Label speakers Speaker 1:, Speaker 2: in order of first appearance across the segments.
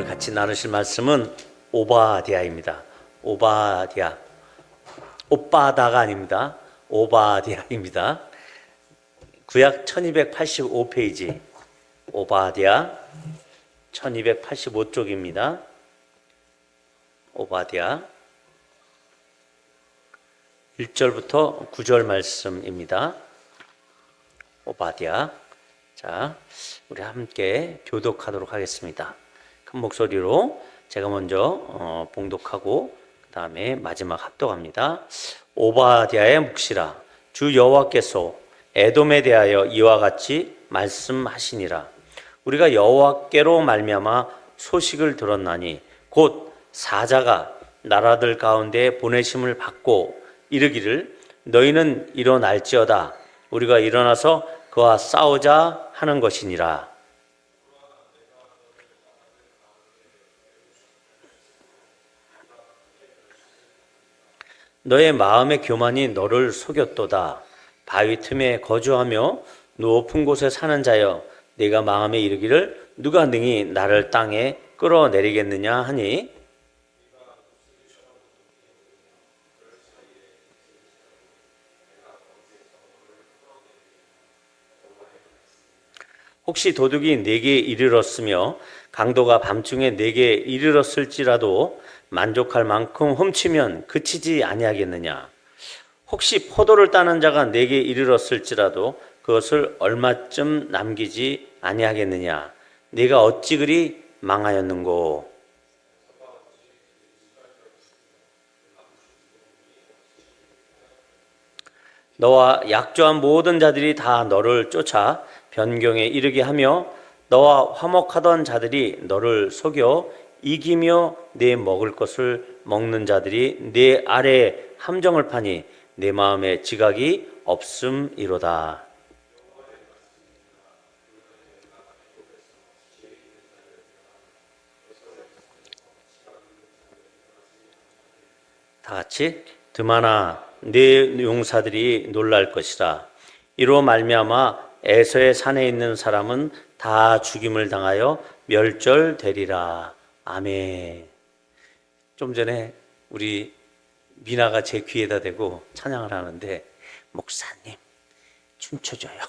Speaker 1: 같이 나누실 말씀은 오바댜입니다. 오바댜. 오빠다가 아닙니다. 오바댜입니다. 구약 1285페이지 오바댜 1285쪽입니다. 오바댜 1절부터 9절 말씀입니다. 오바댜. 자, 우리 함께 교독하도록 하겠습니다. 큰 목소리로 제가 먼저 봉독하고 그 다음에 마지막 합독합니다. 오바댜의 묵시라. 주 여호와께서 에돔에 대하여 이와 같이 말씀하시니라. 우리가 여호와께로 말미암아 소식을 들었나니 곧 사자가 나라들 가운데 보내심을 받고 이르기를 너희는 일어날지어다. 우리가 일어나서 그와 싸우자 하는 것이니라. 너의 마음의 교만이 너를 속였도다. 바위 틈에 거주하며 높은 곳에 사는 자여, 네가 마음에 이르기를 누가 능히 나를 땅에 끌어내리겠느냐 하니, 혹시 도둑이 내게 이르렀으며 강도가 밤중에 내게 이르렀을지라도 만족할 만큼 훔치면 그치지 아니하겠느냐. 혹시 포도를 따는 자가 내게 이르렀을지라도 그것을 얼마쯤 남기지 아니하겠느냐. 네가 어찌 그리 망하였는고. 너와 약조한 모든 자들이 다 너를 쫓아 변경에 이르게 하며 너와 화목하던 자들이 너를 속여 이기며 내 먹을 것을 먹는 자들이 내 아래에 함정을 파니 내 마음에 지각이 없음이로다. 다 같이 드마나 내 용사들이 놀랄 것이라. 이로 말미암아 에서의 산에 있는 사람은 다 죽임을 당하여 멸절되리라. 아멘. 좀 전에 우리 미나가 제 귀에다 대고 찬양을 하는데 목사님 춤춰줘요.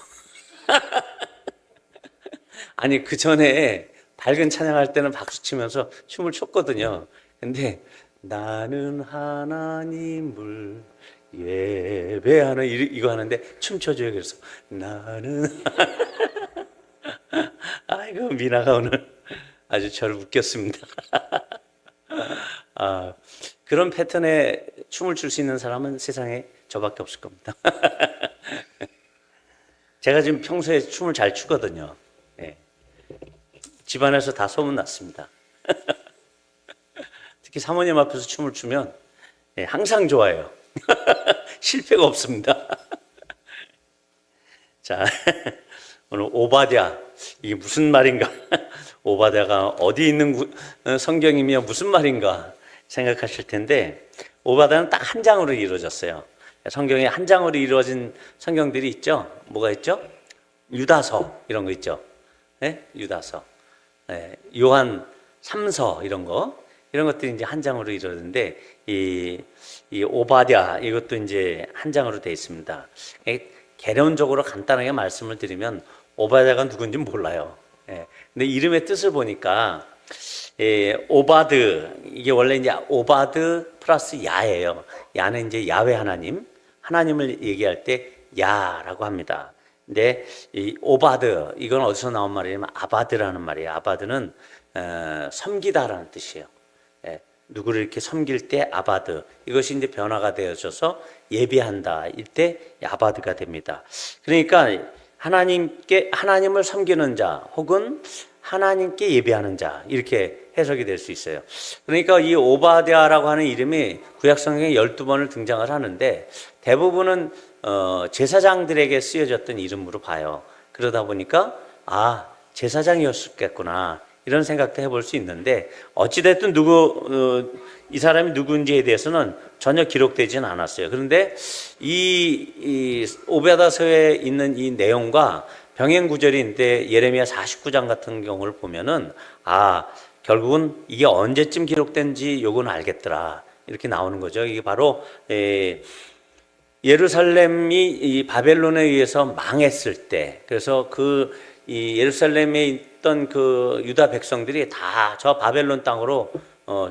Speaker 1: 아니 그 전에 밝은 찬양할 때는 박수 치면서 춤을 췄거든요. 근데 나는 하나님을 예배하는 이거 하는데 춤춰줘요. 그래서 나는 아이고 미나가 오늘 아주 저를 웃겼습니다. 그런 패턴에 춤을 출 수 있는 사람은 세상에 저밖에 없을 겁니다. 제가 지금 평소에 춤을 잘 추거든요. 네. 집안에서 다 소문났습니다. 특히 사모님 앞에서 춤을 추면 항상 좋아요. 실패가 없습니다. 자, 오늘 오바댜, 이게 무슨 말인가? 오바댜가 어디 있는 성경이며 무슨 말인가 생각하실 텐데, 오바댜는 딱 한 장으로 이루어졌어요. 성경에 한 장으로 이루어진 성경들이 있죠. 뭐가 있죠? 유다서 이런 거 있죠. 네? 유다서, 요한 3서 이런 것들이 이제 한 장으로 이루어졌는데, 이 오바댜 이것도 이제 한 장으로 되어 있습니다. 개론적으로 간단하게 말씀을 드리면 오바댜가 누군지 몰라요. 근데 이름의 뜻을 보니까 오바드, 이게 원래 이제 오바드 플러스 야예요. 야는 이제 야훼 하나님을 얘기할 때 야라고 합니다. 근데 이 오바드 이건 어디서 나온 말이냐면 아바드라는 말이에요. 아바드는 섬기다라는 뜻이에요. 누구를 이렇게 섬길 때 아바드, 이것이 이제 변화가 되어져서 예배한다 이때 아바드가 됩니다. 그러니까 하나님을 섬기는 자 혹은 하나님께 예배하는 자 이렇게 해석이 될 수 있어요. 그러니까 이 오바댜라고 하는 이름이 구약 성경에 12번을 등장을 하는데 대부분은 제사장들에게 쓰여졌던 이름으로 봐요. 그러다 보니까 제사장이었겠구나 이런 생각도 해볼 수 있는데, 어찌됐든 이 사람이 누군지에 대해서는 전혀 기록되지는 않았어요. 그런데 이 오베다서에 있는 이 내용과 병행 구절인데 예레미야 49장 같은 경우를 보면은 결국은 이게 언제쯤 기록된지 요건 알겠더라. 이렇게 나오는 거죠. 이게 바로 예루살렘이 이 바벨론에 의해서 망했을 때, 그래서 이 예루살렘에 있던 그 유다 백성들이 다 저 바벨론 땅으로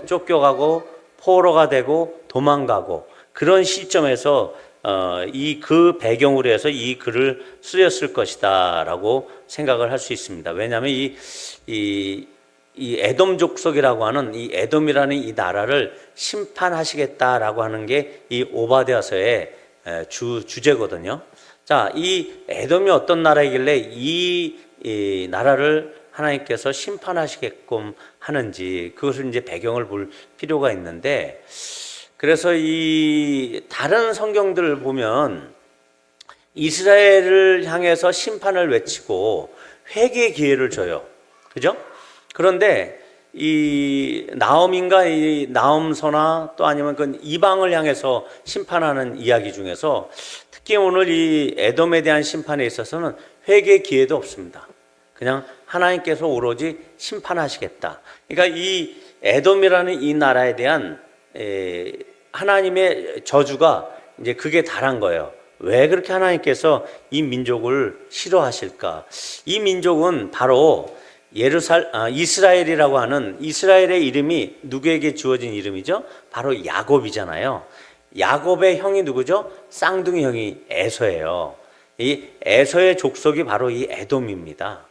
Speaker 1: 쫓겨가고 포로가 되고 도망가고 그런 시점에서 그 배경으로 해서 이 글을 쓰였을 것이다라고 생각을 할 수 있습니다. 왜냐하면 이 에돔 족속이라고 하는 이 에돔이라는 이 나라를 심판하시겠다라고 하는 게 이 오바댜서의 주제거든요. 자, 이 에돔이 어떤 나라이길래 이 나라를 하나님께서 심판하시게끔 하는지 그것을 이제 배경을 볼 필요가 있는데, 그래서 이 다른 성경들을 보면 이스라엘을 향해서 심판을 외치고 회개의 기회를 줘요. 그죠? 그런데 이 나홈인가 이 나홈서나 또 아니면 그 이방을 향해서 심판하는 이야기 중에서 특히 오늘 이 에돔에 대한 심판에 있어서는 회개의 기회도 없습니다. 그냥 하나님께서 오로지 심판하시겠다. 그러니까 이 에돔이라는 이 나라에 대한 하나님의 저주가 이제 그게 달한 거예요. 왜 그렇게 하나님께서 이 민족을 싫어하실까? 이 민족은 바로 이스라엘이라고 하는 이스라엘의 이름이 누구에게 주어진 이름이죠? 바로 야곱이잖아요. 야곱의 형이 누구죠? 쌍둥이 형이 에서예요. 이 에서의 족속이 바로 이 에돔입니다.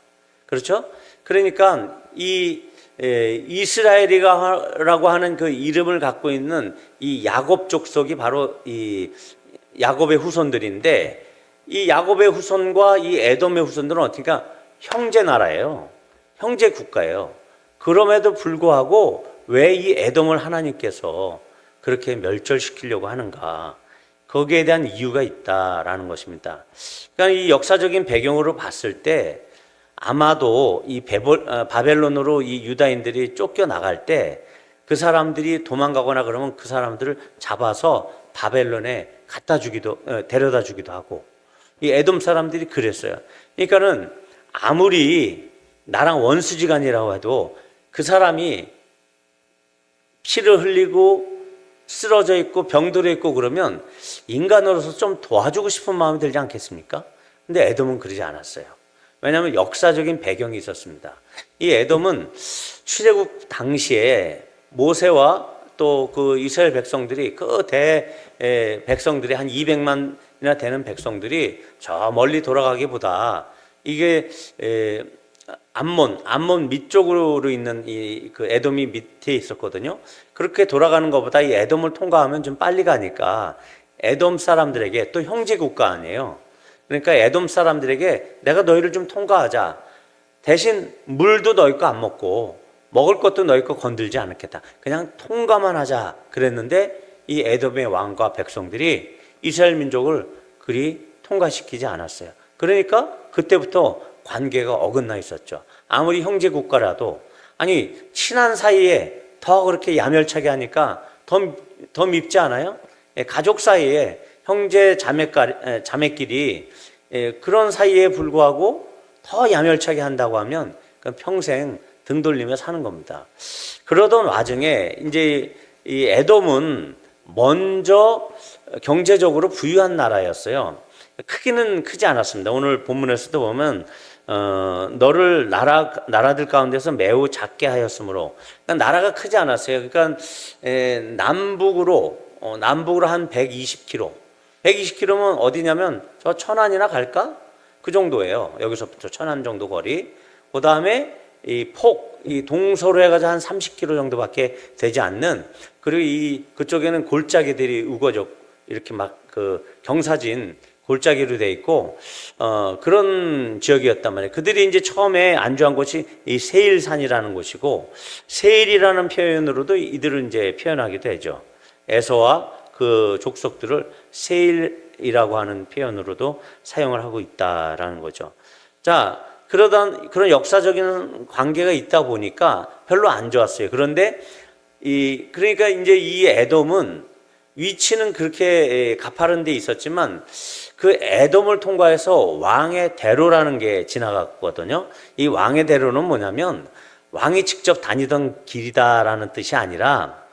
Speaker 1: 그렇죠? 그러니까 이 이스라엘이라고 하는 그 이름을 갖고 있는 이 야곱 족속이 바로 이 야곱의 후손들인데, 이 야곱의 후손과 이 에돔의 후손들은 어떻게 형제 나라예요. 형제 국가예요. 그럼에도 불구하고 왜 이 에돔을 하나님께서 그렇게 멸절시키려고 하는가? 거기에 대한 이유가 있다라는 것입니다. 그러니까 이 역사적인 배경으로 봤을 때 아마도 이 바벨론으로 이 유다인들이 쫓겨나갈 때 그 사람들이 도망가거나 그러면 그 사람들을 잡아서 바벨론에 데려다 주기도 하고, 이 에돔 사람들이 그랬어요. 그러니까는 아무리 나랑 원수지간이라고 해도 그 사람이 피를 흘리고 쓰러져 있고 병들어 있고 그러면 인간으로서 좀 도와주고 싶은 마음이 들지 않겠습니까? 근데 에돔은 그러지 않았어요. 왜냐하면 역사적인 배경이 있었습니다. 이 에돔은 출애굽 당시에 모세와 또 그 이스라엘 백성들이 백성들이 한 200만이나 되는 백성들이 저 멀리 돌아가기보다 이게 암몬 밑쪽으로 있는 그 에돔이 밑에 있었거든요. 그렇게 돌아가는 것보다 이 에돔을 통과하면 좀 빨리 가니까 에돔 사람들에게, 또 형제 국가 아니에요. 그러니까 에돔 사람들에게 내가 너희를 좀 통과하자. 대신 물도 너희 거 안 먹고 먹을 것도 너희 거 건들지 않겠다. 그냥 통과만 하자 그랬는데 이 에돔의 왕과 백성들이 이스라엘 민족을 그리 통과시키지 않았어요. 그러니까 그때부터 관계가 어긋나 있었죠. 아무리 형제 국가라도, 아니 친한 사이에 더 그렇게 야멸차게 하니까 더 밉지 않아요? 가족 사이에 형제 자매끼리 그런 사이에 불구하고 더 야멸차게 한다고 하면 평생 등 돌리며 사는 겁니다. 그러던 와중에 이제 이 에돔은 먼저 경제적으로 부유한 나라였어요. 크기는 크지 않았습니다. 오늘 본문에서도 보면 너를 나라들 가운데서 매우 작게 하였으므로, 그러니까 나라가 크지 않았어요. 그러니까 남북으로 한 120km. 120km면 어디냐면 저 천안이나 갈까? 그 정도예요. 여기서부터 천안 정도 거리. 그 다음에 이 동서로 해가지고 한 30km 정도밖에 되지 않는, 그리고 그쪽에는 골짜기들이 이렇게 막 그 경사진 골짜기로 돼 있고, 그런 지역이었단 말이에요. 그들이 이제 처음에 안주한 곳이 이 세일산이라는 곳이고, 세일이라는 표현으로도 이들을 이제 표현하게 되죠. 에서와 그 족속들을 세일이라고 하는 표현으로도 사용을 하고 있다라는 거죠. 자, 그런 역사적인 관계가 있다 보니까 별로 안 좋았어요. 그런데 그러니까 이제 이 에돔은 위치는 그렇게 가파른 데 있었지만 그 에돔을 통과해서 왕의 대로라는 게 지나갔거든요. 이 왕의 대로는 뭐냐면 왕이 직접 다니던 길이다라는 뜻이 아니라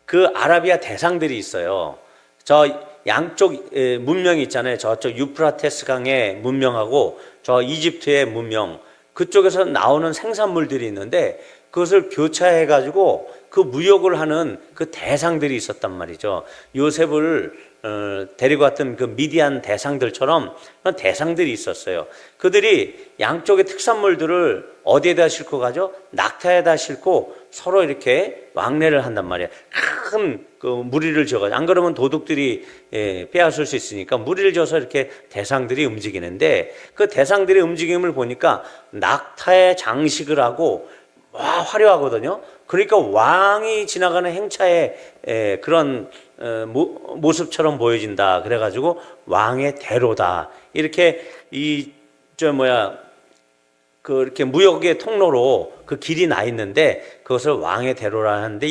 Speaker 1: 그 아라비아 대상들이 있어요. 저 양쪽 문명이 있잖아요. 저쪽 유프라테스 강의 문명하고 저 이집트의 문명, 그쪽에서 나오는 생산물들이 있는데 그것을 교차해 가지고 그 무역을 하는 그 대상들이 있었단 말이죠. 요셉을 데리고 왔던 그 미디안 대상들처럼 그런 대상들이 있었어요. 그들이 양쪽의 특산물들을 어디에다 싣고 가죠? 낙타에다 싣고 서로 이렇게 왕래를 한단 말이에요. 큰 그 무리를 지어가지고, 안 그러면 도둑들이 빼앗을 수 있으니까 무리를 지어서 이렇게 대상들이 움직이는데, 그 대상들의 움직임을 보니까 낙타에 장식을 하고 와 화려하거든요. 그러니까 왕이 지나가는 행차의 그런 모습처럼 보여진다. 그래가지고 왕의 대로다. 이렇게 이렇게 무역의 통로로 그 길이 나 있는데 그것을 왕의 대로라 하는데,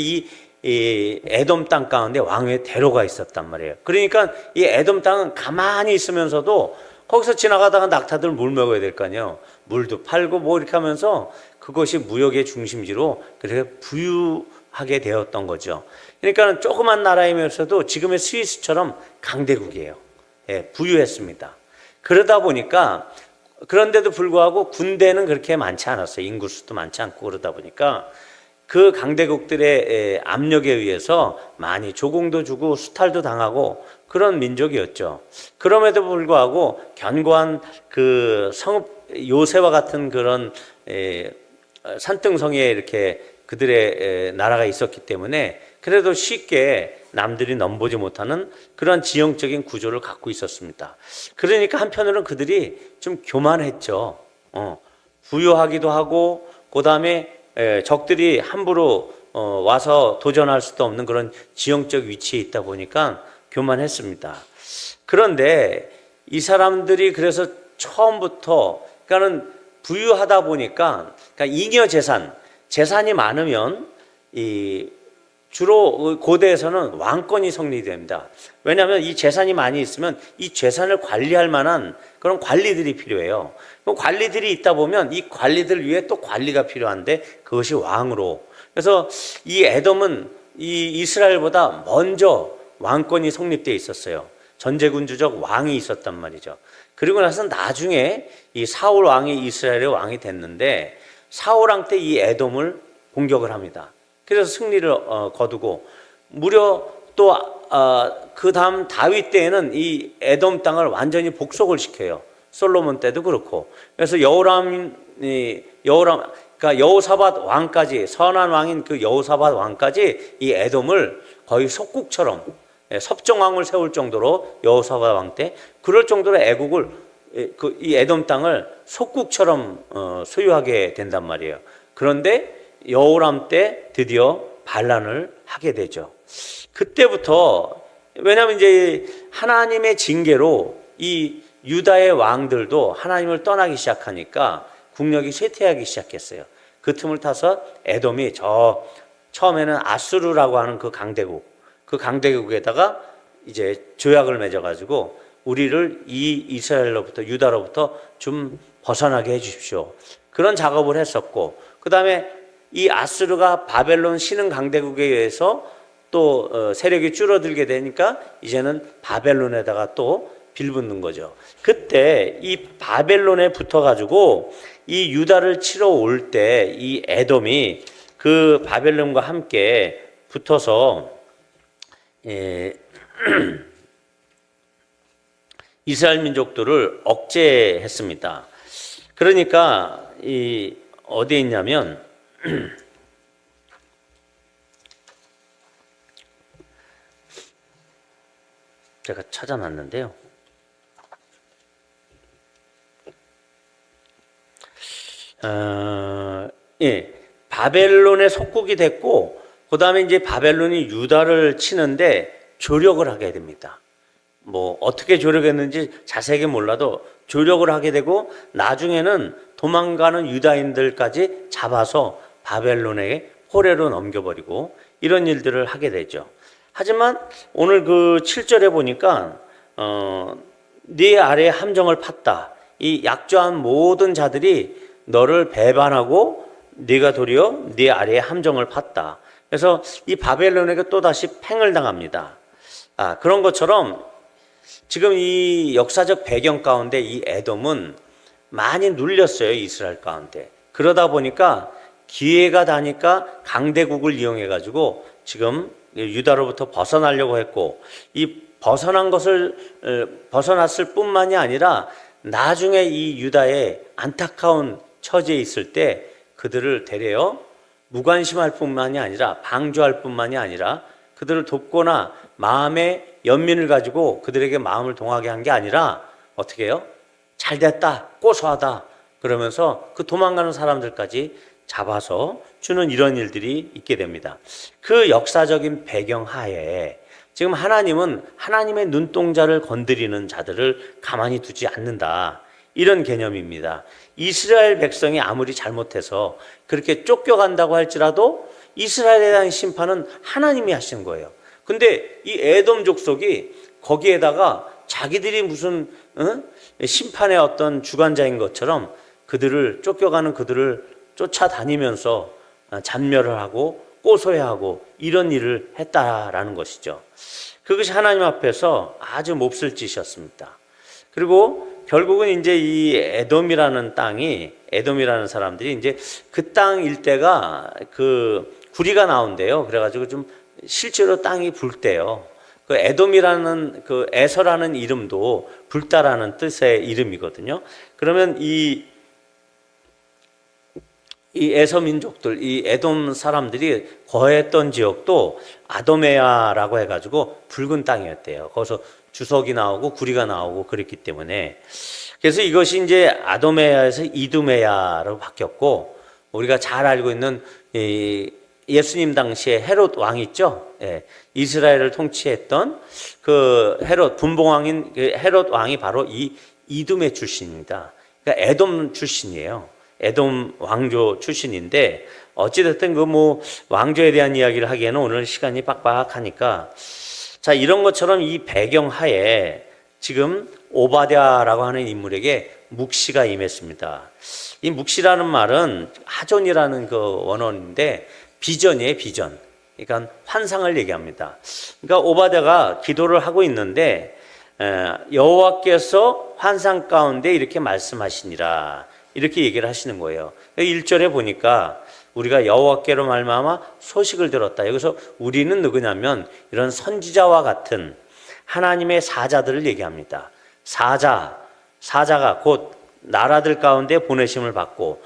Speaker 1: 이 에돔 땅 가운데 왕의 대로가 있었단 말이에요. 그러니까 이 에돔 땅은 가만히 있으면서도 거기서 지나가다가 낙타들 물 먹어야 될 거 아니에요. 물도 팔고 뭐 이렇게 하면서 그것이 무역의 중심지로 그렇게 부유하게 되었던 거죠. 그러니까 조그만 나라이면서도 지금의 스위스처럼 강대국이에요. 부유했습니다. 그러다 보니까, 그런데도 불구하고 군대는 그렇게 많지 않았어요. 인구수도 많지 않고. 그러다 보니까 그 강대국들의 압력에 의해서 많이 조공도 주고 수탈도 당하고 그런 민족이었죠. 그럼에도 불구하고 견고한 그 성읍, 요새와 같은 그런 산등성에 이렇게 그들의 나라가 있었기 때문에 그래도 쉽게 남들이 넘보지 못하는 그런 지형적인 구조를 갖고 있었습니다. 그러니까 한편으로는 그들이 좀 교만했죠. 부유하기도 하고, 그 다음에 적들이 함부로 와서 도전할 수도 없는 그런 지형적 위치에 있다 보니까 교만했습니다. 그런데 이 사람들이 그래서 처음부터, 그러니까는 부유하다 보니까, 그러니까 잉여 재산이 많으면 주로 고대에서는 왕권이 성립됩니다. 왜냐하면 이 재산이 많이 있으면 이 재산을 관리할 만한 그런 관리들이 필요해요. 관리들이 있다 보면 이 관리들 위해 또 관리가 필요한데 그것이 왕으로. 그래서 이 에돔은 이 이스라엘보다 먼저 왕권이 성립되어 있었어요. 전제군주적 왕이 있었단 말이죠. 그리고 나서 나중에 이 사울 왕이 이스라엘의 왕이 됐는데, 사울 왕 때 이 에돔을 공격을 합니다. 그래서 승리를 거두고, 무려 또 그 다음 다윗 때에는 이 에돔 땅을 완전히 복속을 시켜요. 솔로몬 때도 그렇고. 그래서 그러니까 여호사밧 왕까지, 선한 왕인 그 여호사밧 왕까지 이 에돔을 거의 속국처럼, 섭정왕을 세울 정도로, 여호사밧 왕 때 그럴 정도로 애국을, 이 에돔 땅을 속국처럼 소유하게 된단 말이에요. 그런데 여호람 때 드디어 반란을 하게 되죠. 그때부터, 왜냐하면 이제 하나님의 징계로 이 유다의 왕들도 하나님을 떠나기 시작하니까 국력이 쇠퇴하기 시작했어요. 그 틈을 타서 에돔이 처음에는 아수르라고 하는 그 강대국에다가 이제 조약을 맺어가지고 우리를 이 이스라엘로부터, 유다로부터 좀 벗어나게 해 주십시오. 그런 작업을 했었고, 그 다음에 이 아수르가 바벨론 신흥 강대국에 의해서 또 세력이 줄어들게 되니까 이제는 바벨론에다가 또 빌붙는 거죠. 그때 이 바벨론에 붙어가지고 이 유다를 치러 올 때 이 에돔이 그 바벨론과 함께 붙어서 이스라엘 민족들을 억제했습니다. 그러니까 어디에 있냐면 제가 찾아놨는데요. 바벨론의 속국이 됐고, 그 다음에 이제 바벨론이 유다를 치는데 조력을 하게 됩니다. 뭐 어떻게 조력했는지 자세하게 몰라도 조력을 하게 되고, 나중에는 도망가는 유다인들까지 잡아서 바벨론의 포로로 넘겨버리고 이런 일들을 하게 되죠. 하지만 오늘 그 7절에 보니까 네 아래에 함정을 팠다. 이 약조한 모든 자들이 너를 배반하고 네가 도리어 네 아래에 함정을 팠다. 그래서 이 바벨론에게 또다시 팽을 당합니다. 그런 것처럼 지금 이 역사적 배경 가운데 이 에돔은 많이 눌렸어요, 이스라엘 가운데. 그러다 보니까 기회가 나니까 강대국을 이용해 가지고 지금 유다로부터 벗어나려고 했고, 이 벗어난 것을 벗어났을 뿐만이 아니라 나중에 이 유다의 안타까운 처지에 있을 때 그들을 데려 무관심할 뿐만이 아니라 방조할 뿐만이 아니라 그들을 돕거나 마음의 연민을 가지고 그들에게 마음을 동하게 한 게 아니라 어떻게 해요? 잘 됐다, 고소하다 그러면서 그 도망가는 사람들까지 잡아서 주는 이런 일들이 있게 됩니다. 그 역사적인 배경 하에 지금 하나님은 하나님의 눈동자를 건드리는 자들을 가만히 두지 않는다, 이런 개념입니다. 이스라엘 백성이 아무리 잘못해서 그렇게 쫓겨간다고 할지라도 이스라엘에 대한 심판은 하나님이 하시는 거예요. 근데 이 에돔 족속이 거기에다가 자기들이 무슨 심판의 어떤 주관자인 것처럼 그들을 쫓겨가는 그들을 쫓아다니면서 잔멸을 하고 고소해하고 이런 일을 했다라는 것이죠. 그것이 하나님 앞에서 아주 몹쓸 짓이었습니다. 그리고 결국은 이제 이 에돔이라는 땅이, 에돔이라는 사람들이 이제 그 땅 일대가 그 구리가 나온대요. 그래가지고 좀 실제로 땅이 붉대요. 그 에돔이라는 그 에서라는 이름도 붉다라는 뜻의 이름이거든요. 그러면 이 에서 민족들, 이 에돔 사람들이 거했던 지역도 아도메아라고 해가지고 붉은 땅이었대요. 거기서 주석이 나오고 구리가 나오고 그랬기 때문에, 그래서 이것이 이제 아도메아에서 이두메아로 바뀌었고, 우리가 잘 알고 있는 예수님 당시에 헤롯 왕 있죠? 예, 이스라엘을 통치했던 그 헤롯, 분봉왕인 헤롯 왕이 바로 이 이두메 출신입니다. 그러니까 에돔 출신이에요. 에돔 왕조 출신인데, 어찌됐든 그 뭐 왕조에 대한 이야기를 하기에는 오늘 시간이 빡빡하니까, 자, 이런 것처럼 이 배경 하에 지금 오바댜라고 하는 인물에게 묵시가 임했습니다. 이 묵시라는 말은 하존이라는 그 원어인데 비전이에요, 비전. 그러니까 환상을 얘기합니다. 그러니까 오바댜가 기도를 하고 있는데 여호와께서 환상 가운데 이렇게 말씀하시니라, 이렇게 얘기를 하시는 거예요. 1절에 보니까 우리가 여호와께로 말미암아 소식을 들었다. 여기서 우리는 누구냐면 이런 선지자와 같은 하나님의 사자들을 얘기합니다. 사자가 곧 나라들 가운데 보내심을 받고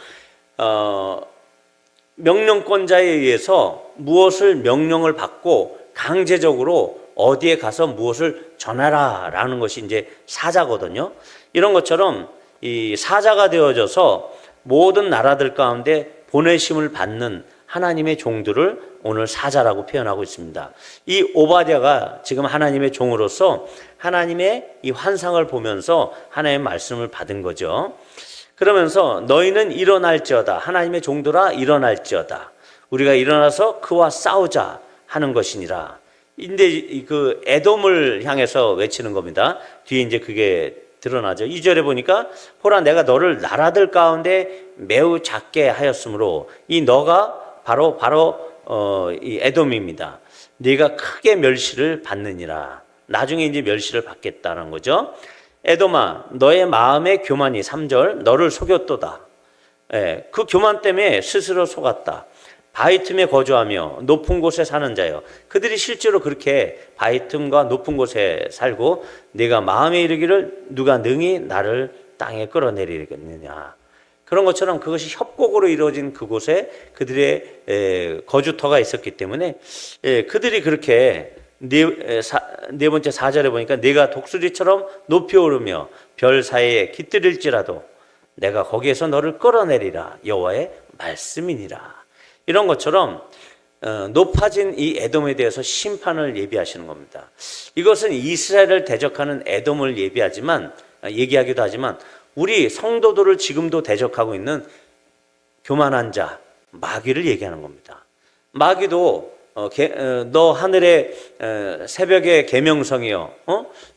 Speaker 1: 명령권자에 의해서 무엇을 명령을 받고 강제적으로 어디에 가서 무엇을 전하라 라는 것이 이제 사자거든요. 이런 것처럼 이 사자가 되어져서 모든 나라들 가운데 보내심을 받는 하나님의 종들을 오늘 사자라고 표현하고 있습니다. 이 오바댜가 지금 하나님의 종으로서 하나님의 이 환상을 보면서 하나님의 말씀을 받은 거죠. 그러면서 너희는 일어날지어다, 하나님의 종들아 일어날지어다, 우리가 일어나서 그와 싸우자 하는 것이니라. 근데 그 에돔을 향해서 외치는 겁니다. 뒤에 이제 그게 드러나죠. 2절에 보니까 보라 내가 너를 나라들 가운데 매우 작게 하였으므로 이 너가 바로 이 에돔입니다. 네가 크게 멸시를 받느니라. 나중에 이제 멸시를 받겠다는 거죠. 에돔아 너의 마음의 교만이, 3절, 너를 속였도다. 그 교만 때문에 스스로 속았다. 바위 틈에 거주하며 높은 곳에 사는 자여, 그들이 실제로 그렇게 바위 틈과 높은 곳에 살고 네가 마음에 이르기를 누가 능히 나를 땅에 끌어내리겠느냐. 그런 것처럼 그것이 협곡으로 이루어진 그곳에 그들의 거주터가 있었기 때문에 그들이 그렇게 네 번째 4절에 보니까 네가 독수리처럼 높이 오르며 별 사이에 깃들일지라도 내가 거기에서 너를 끌어내리라, 여호와의 말씀이니라. 이런 것처럼 높아진 이 에돔에 대해서 심판을 예비하시는 겁니다. 이것은 이스라엘을 대적하는 에돔을 얘기하기도 하지만 우리 성도들을 지금도 대적하고 있는 교만한 자, 마귀를 얘기하는 겁니다. 마귀도 너 하늘의 새벽의 계명성이여,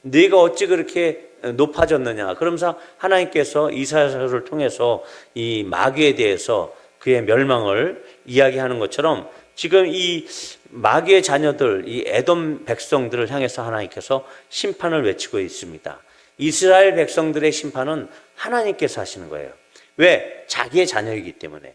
Speaker 1: 네가 어찌 그렇게 높아졌느냐. 그러면서 하나님께서 이사야서를 통해서 이 마귀에 대해서 그의 멸망을 이야기하는 것처럼 지금 이 마귀의 자녀들, 이 에돔 백성들을 향해서 하나님께서 심판을 외치고 있습니다. 이스라엘 백성들의 심판은 하나님께서 하시는 거예요. 왜? 자기의 자녀이기 때문에.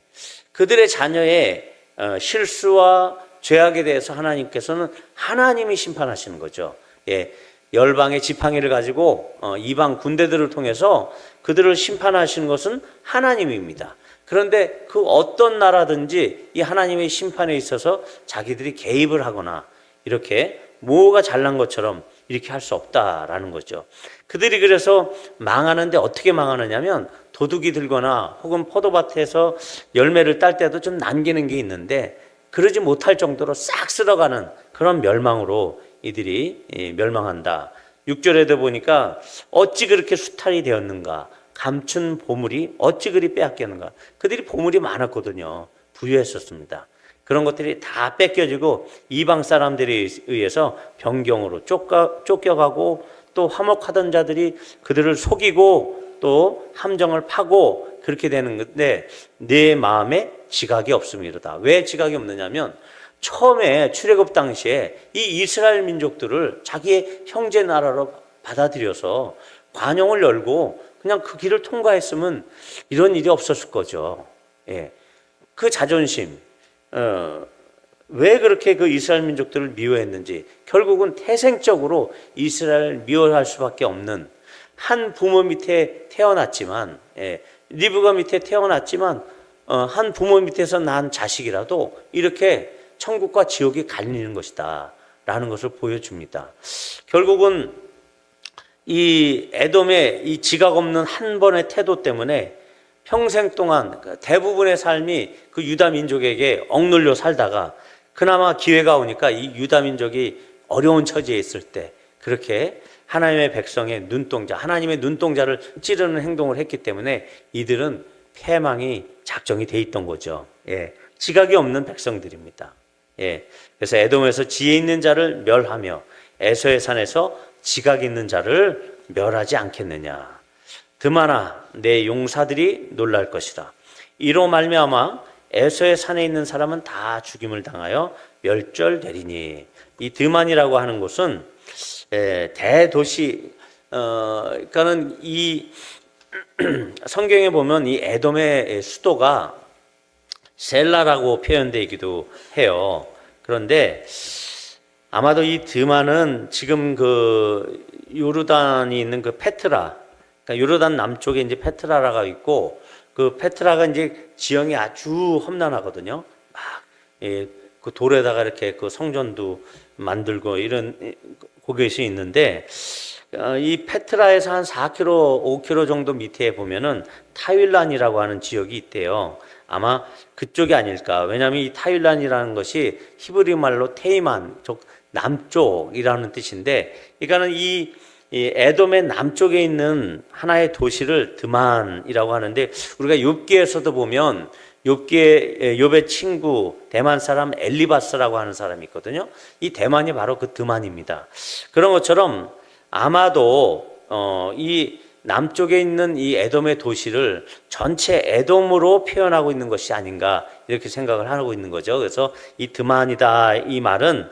Speaker 1: 그들의 자녀의 실수와 죄악에 대해서 하나님께서는 하나님이 심판하시는 거죠. 예, 열방의 지팡이를 가지고 이방 군대들을 통해서 그들을 심판하시는 것은 하나님입니다. 그런데 그 어떤 나라든지 이 하나님의 심판에 있어서 자기들이 개입을 하거나 이렇게 뭐가 잘난 것처럼 이렇게 할 수 없다라는 거죠. 그들이 그래서 망하는데 어떻게 망하느냐면 도둑이 들거나 혹은 포도밭에서 열매를 딸 때도 좀 남기는 게 있는데 그러지 못할 정도로 싹 쓸어가는 그런 멸망으로 이들이 멸망한다. 6절에도 보니까 어찌 그렇게 수탈이 되었는가, 감춘 보물이 어찌 그리 빼앗겼는가. 그들이 보물이 많았거든요. 부유했었습니다. 그런 것들이 다 뺏겨지고 이방 사람들에 의해서 병경으로 쫓겨가고 또 화목하던 자들이 그들을 속이고 또 함정을 파고 그렇게 되는 건데 내 마음에 지각이 없음이로다. 왜 지각이 없느냐면 처음에 출애굽 당시에 이 이스라엘 민족들을 자기의 형제 나라로 받아들여서 관용을 열고 그냥 그 길을 통과했으면 이런 일이 없었을 거죠. 예. 그 자존심, 왜 그렇게 그 이스라엘 민족들을 미워했는지 결국은 태생적으로 이스라엘을 미워할 수밖에 없는 한 부모 밑에 태어났지만, 리브가 밑에 태어났지만 한 부모 밑에서 난 자식이라도 이렇게 천국과 지옥이 갈리는 것이다 라는 것을 보여줍니다. 결국은 이 에돔의 이 지각 없는 한 번의 태도 때문에 평생 동안 대부분의 삶이 그 유다 민족에게 억눌려 살다가 그나마 기회가 오니까 이 유다 민족이 어려운 처지에 있을 때 그렇게 하나님의 백성의 눈동자, 하나님의 눈동자를 찌르는 행동을 했기 때문에 이들은 패망이 작정이 돼 있던 거죠. 예, 지각이 없는 백성들입니다. 예, 그래서 에돔에서 지혜 있는 자를 멸하며 에서의 산에서 지각 있는 자를 멸하지 않겠느냐. 드마나 내 용사들이 놀랄 것이다. 이로 말미암아 에서의 산에 있는 사람은 다 죽임을 당하여 멸절되리니. 이 드만이라고 하는 곳은 대도시, 그러니까는 이 성경에 보면 이 에돔의 수도가 셀라라고 표현되기도 해요. 그런데 아마도 이 드만은 지금 그 요르단이 있는 그 페트라, 그러니까 요르단 남쪽에 이제 페트라가 있고 그 페트라가 이제 지형이 아주 험난하거든요. 막 그 돌에다가 이렇게 그 성전도 만들고 이런 곳이 있는데 이 페트라에서 한 4km, 5km 정도 밑에 보면은 타윌란이라고 하는 지역이 있대요. 아마 그쪽이 아닐까. 왜냐하면 이 타윌란이라는 것이 히브리 말로 테이만, 즉 남쪽이라는 뜻인데, 그러니까는 이 에돔의 남쪽에 있는 하나의 도시를 드만이라고 하는데, 우리가 욥기에서도 보면 욥의 친구 대만 사람 엘리바스라고 하는 사람이 있거든요. 이 대만이 바로 그 드만입니다. 그런 것처럼 아마도 이 남쪽에 있는 이 에돔의 도시를 전체 에돔으로 표현하고 있는 것이 아닌가 이렇게 생각을 하고 있는 거죠. 그래서 이 드만이다 이 말은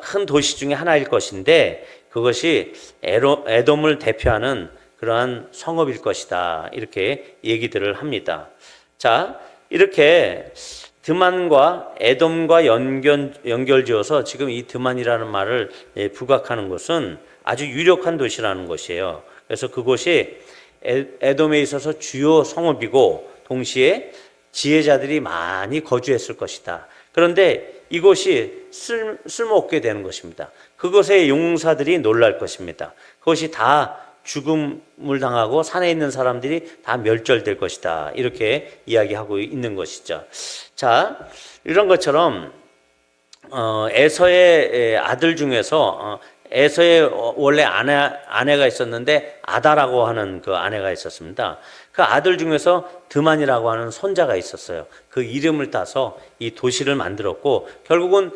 Speaker 1: 큰 도시 중에 하나일 것인데 그것이 에돔을 대표하는 그러한 성읍일 것이다 이렇게 얘기들을 합니다. 자, 이렇게 드만과 에돔과 연결지어서 지금 이 드만이라는 말을 부각하는 것은 아주 유력한 도시라는 것이에요. 그래서 그곳이 에돔에 있어서 주요 성읍이고 동시에 지혜자들이 많이 거주했을 것이다. 그런데 이곳이 쓸모없게 되는 것입니다. 그곳의 용사들이 놀랄 것입니다. 그것이 다 죽음을 당하고 산에 있는 사람들이 다 멸절될 것이다. 이렇게 이야기하고 있는 것이죠. 자, 이런 것처럼 에서의 아들 중에서 에서의 원래 아내가 있었는데 아다라고 하는 그 아내가 있었습니다. 그 아들 중에서 드만이라고 하는 손자가 있었어요. 그 이름을 따서 이 도시를 만들었고 결국은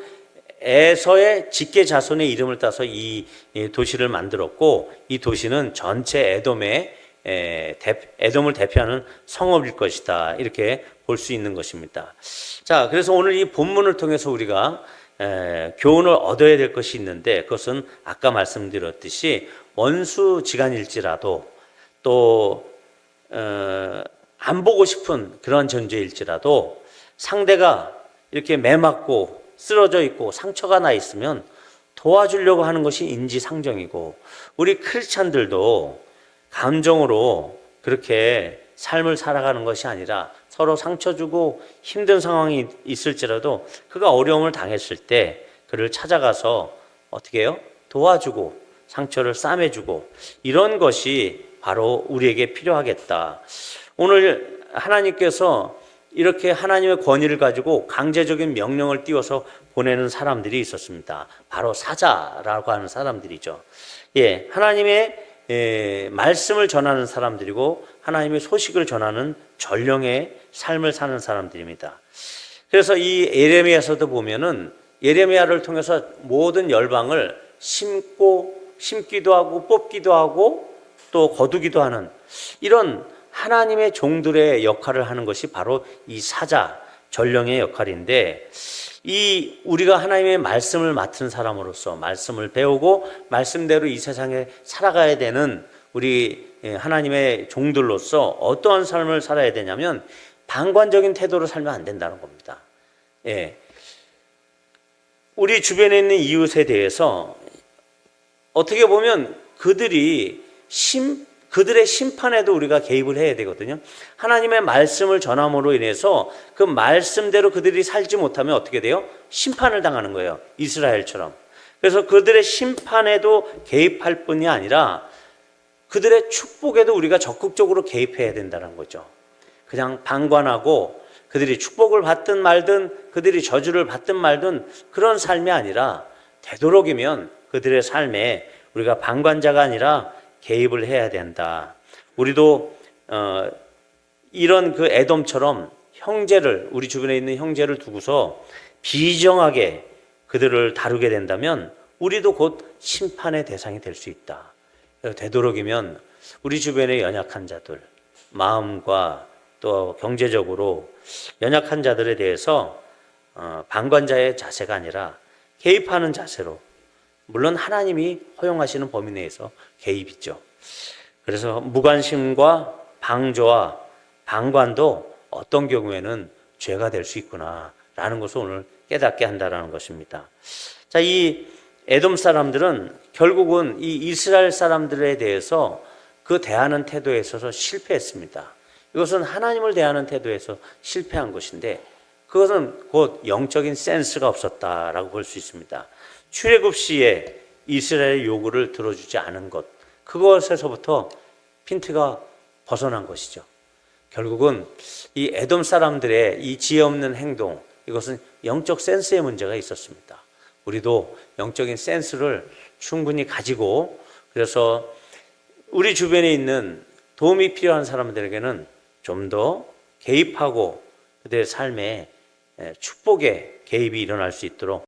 Speaker 1: 에서의 직계 자손의 이름을 따서 이 도시를 만들었고 이 도시는 전체 에돔의 에돔을 대표하는 성읍일 것이다. 이렇게 볼 수 있는 것입니다. 자, 그래서 오늘 이 본문을 통해서 우리가 교훈을 얻어야 될 것이 있는데, 그것은 아까 말씀드렸듯이 원수지간일지라도 또 안 보고 싶은 그런 존재일지라도 상대가 이렇게 매맞고 쓰러져 있고 상처가 나 있으면 도와주려고 하는 것이 인지상정이고, 우리 크리스찬들도 감정으로 그렇게 삶을 살아가는 것이 아니라 서로 상처 주고 힘든 상황이 있을지라도 그가 어려움을 당했을 때 그를 찾아가서 어떻게 해요? 도와주고 상처를 싸매주고, 이런 것이 바로 우리에게 필요하겠다. 오늘 하나님께서 이렇게 하나님의 권위를 가지고 강제적인 명령을 띄워서 보내는 사람들이 있었습니다. 바로 사자라고 하는 사람들이죠. 예, 하나님의 말씀을 전하는 사람들이고 하나님의 소식을 전하는 전령의 삶을 사는 사람들입니다. 그래서 이 예레미야서도 보면은 예레미야를 통해서 모든 열방을 심기도 하고 뽑기도 하고 또 거두기도 하는 이런 하나님의 종들의 역할을 하는 것이 바로 이 사자, 전령의 역할인데, 이 우리가 하나님의 말씀을 맡은 사람으로서 말씀을 배우고 말씀대로 이 세상에 살아가야 되는 우리 하나님의 종들로서 어떠한 삶을 살아야 되냐면 방관적인 태도로 살면 안 된다는 겁니다. 예. 우리 주변에 있는 이웃에 대해서 어떻게 보면 그들의 심판에도 우리가 개입을 해야 되거든요. 하나님의 말씀을 전함으로 인해서 그 말씀대로 그들이 살지 못하면 어떻게 돼요? 심판을 당하는 거예요. 이스라엘처럼. 그래서 그들의 심판에도 개입할 뿐이 아니라 그들의 축복에도 우리가 적극적으로 개입해야 된다는 거죠. 그냥 방관하고 그들이 축복을 받든 말든 그들이 저주를 받든 말든 그런 삶이 아니라 되도록이면 그들의 삶에 우리가 방관자가 아니라 개입을 해야 된다. 우리도 이런 그 에돔처럼 형제를, 우리 주변에 있는 형제를 두고서 비정하게 그들을 다루게 된다면 우리도 곧 심판의 대상이 될 수 있다. 되도록이면 우리 주변의 연약한 자들, 마음과 또 경제적으로 연약한 자들에 대해서 방관자의 자세가 아니라 개입하는 자세로, 물론 하나님이 허용하시는 범위 내에서 개입이죠. 그래서 무관심과 방조와 방관도 어떤 경우에는 죄가 될 수 있구나라는 것을 오늘 깨닫게 한다는 것입니다. 자, 이 에돔 사람들은 결국은 이 이스라엘 사람들에 대해서 그 대하는 태도에 있어서 실패했습니다. 이것은 하나님을 대하는 태도에서 실패한 것인데, 그것은 곧 영적인 센스가 없었다라고 볼 수 있습니다. 출애굽 시에 이스라엘의 요구를 들어주지 않은 것, 그것에서부터 핀트가 벗어난 것이죠. 결국은 이 에돔 사람들의 이 지혜 없는 행동, 이것은 영적 센스의 문제가 있었습니다. 우리도 영적인 센스를 충분히 가지고, 그래서 우리 주변에 있는 도움이 필요한 사람들에게는 좀 더 개입하고 그들의 삶에 축복의 개입이 일어날 수 있도록